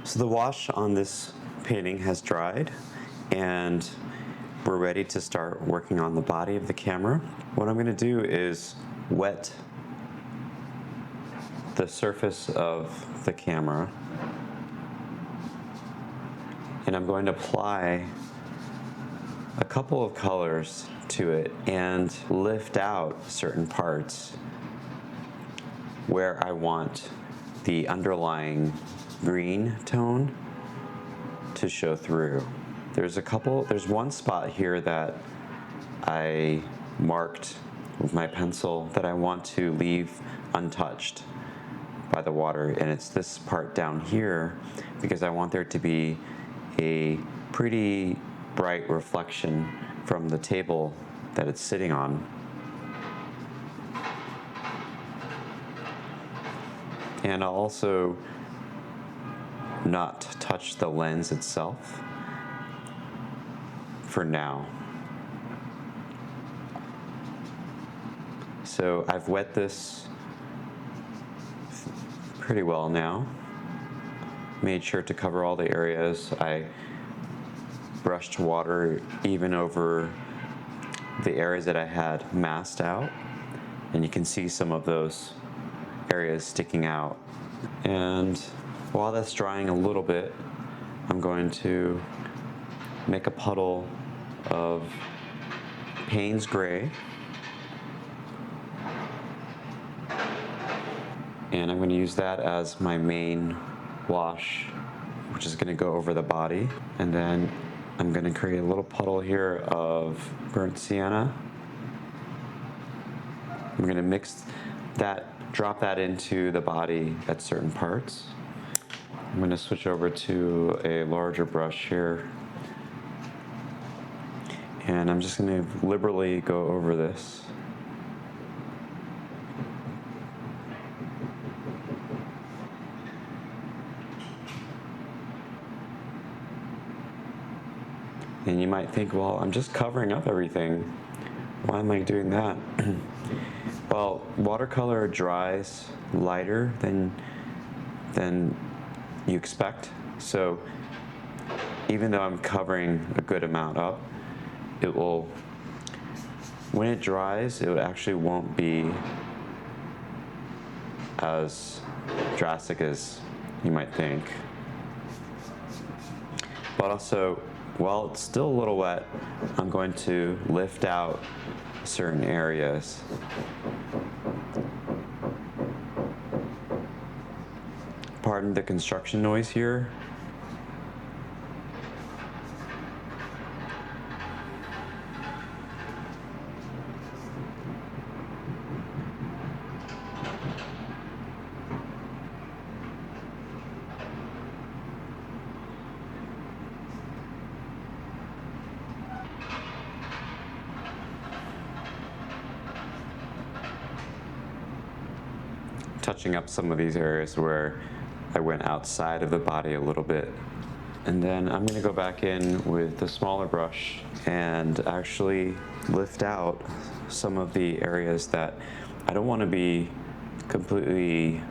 So the wash on this painting has dried, and we're ready to start working on the body of the camera. What I'm going to do is wet the surface of the camera, and I'm going to apply a couple of colors to it and lift out certain parts where I want the underlying green tone to show through. There's one spot here that I marked with my pencil that I want to leave untouched by the water, and it's this part down here because I want there to be a pretty bright reflection from the table that it's sitting on. And I'll also not touch the lens itself for now. So I've wet this pretty well now. Made sure to cover all the areas. I brushed water even over the areas that I had masked out, and you can see some of those areas sticking out. And while that's drying a little bit, I'm going to make a puddle of Payne's gray, and I'm going to use that as my main wash, which is going to go over the body. And then I'm going to create a little puddle here of burnt sienna. I'm going to mix that, drop that into the body at certain parts. I'm going to switch over to a larger brush here, and I'm just going to liberally go over this. And you might think, well, I'm just covering up everything. Why am I doing that? Well, watercolor dries lighter than you expect. So even though I'm covering a good amount up, when it dries, it actually won't be as drastic as you might think. But also, while it's still a little wet, I'm going to lift out certain areas. Pardon the construction noise here. Touching up some of these areas where I went outside of the body a little bit. And then I'm going to go back in with the smaller brush and actually lift out some of the areas that I don't want to be completely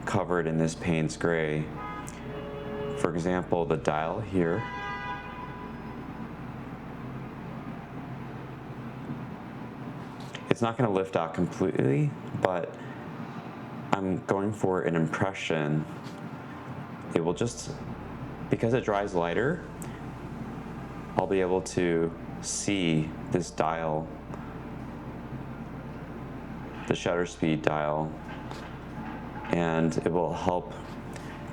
covered in this Payne's gray. For example, the dial here. It's not going to lift out completely, but I'm going for an impression. It will just, because it dries lighter, I'll be able to see this dial, the shutter speed dial, and it will help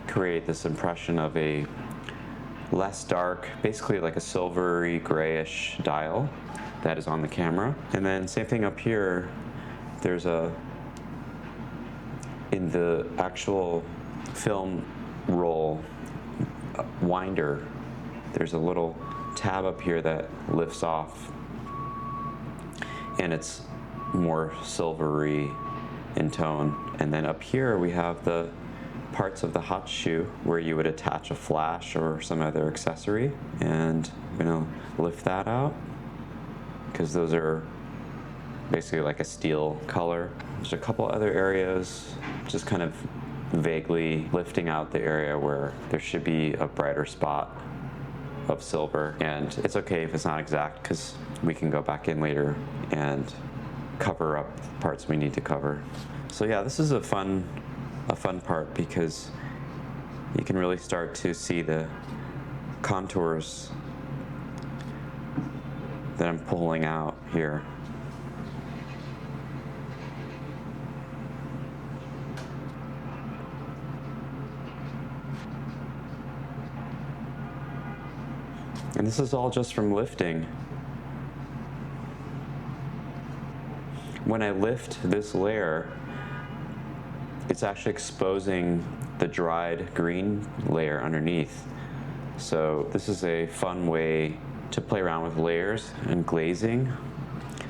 create this impression of a less dark, basically like a silvery grayish dial that is on the camera. And then same thing up here, there's in the actual film roll winder, there's a little tab up here that lifts off, and it's more silvery in tone. And then up here we have the parts of the hot shoe where you would attach a flash or some other accessory, and I'm gonna lift that out because those are basically like a steel color. There's a couple other areas just kind of vaguely lifting out the area where there should be a brighter spot of silver. And it's okay if it's not exact, because we can go back in later and cover up parts we need to cover. So yeah, this is a fun part, because you can really start to see the contours that I'm pulling out here. And this is all just from lifting. When I lift this layer, it's actually exposing the dried green layer underneath. So this is a fun way to play around with layers and glazing.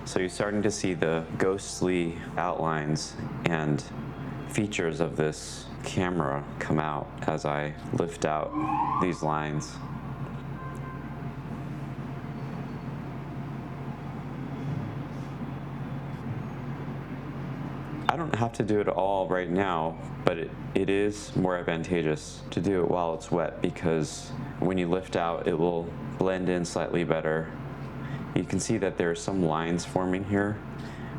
So you're starting to see the ghostly outlines and features of this camera come out as I lift out these lines. I don't have to do it all right now, but it is more advantageous to do it while it's wet, because when you lift out, it will blend in slightly better. You can see that there are some lines forming here,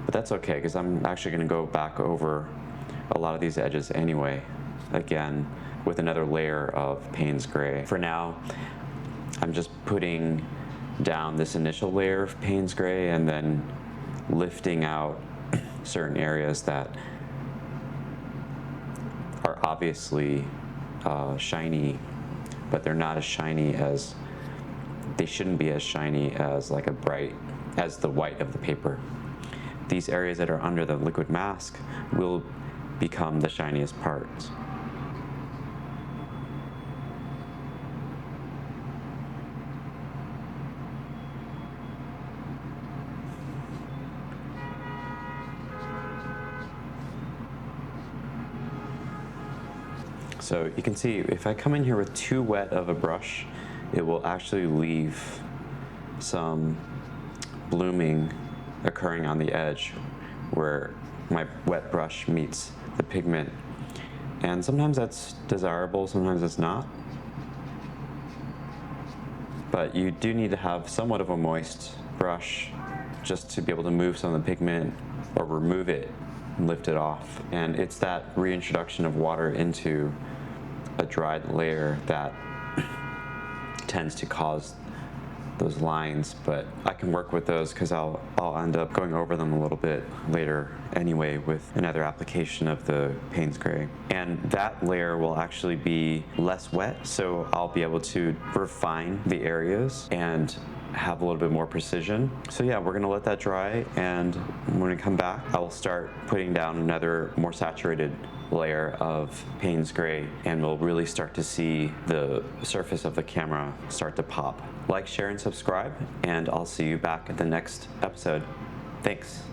but that's okay, because I'm actually going to go back over a lot of these edges anyway, again, with another layer of Payne's gray. For now, I'm just putting down this initial layer of Payne's gray and then lifting out certain areas that are obviously shiny, but they're not as shiny as, they shouldn't be as shiny as like as the white of the paper. These areas that are under the liquid mask will become the shiniest parts. So you can see if I come in here with too wet of a brush, it will actually leave some blooming occurring on the edge where my wet brush meets the pigment. And sometimes that's desirable, sometimes it's not. But you do need to have somewhat of a moist brush just to be able to move some of the pigment or remove it and lift it off. And it's that reintroduction of water into a dried layer that tends to cause those lines, but I can work with those because I'll end up going over them a little bit later anyway with another application of the Payne's gray. And that layer will actually be less wet, so I'll be able to refine the areas and have a little bit more precision. So yeah, we're gonna let that dry, and when we come back, I will start putting down another more saturated layer of Payne's gray, and we'll really start to see the surface of the camera start to pop. Like, share, and subscribe, and I'll see you back at the next episode. Thanks.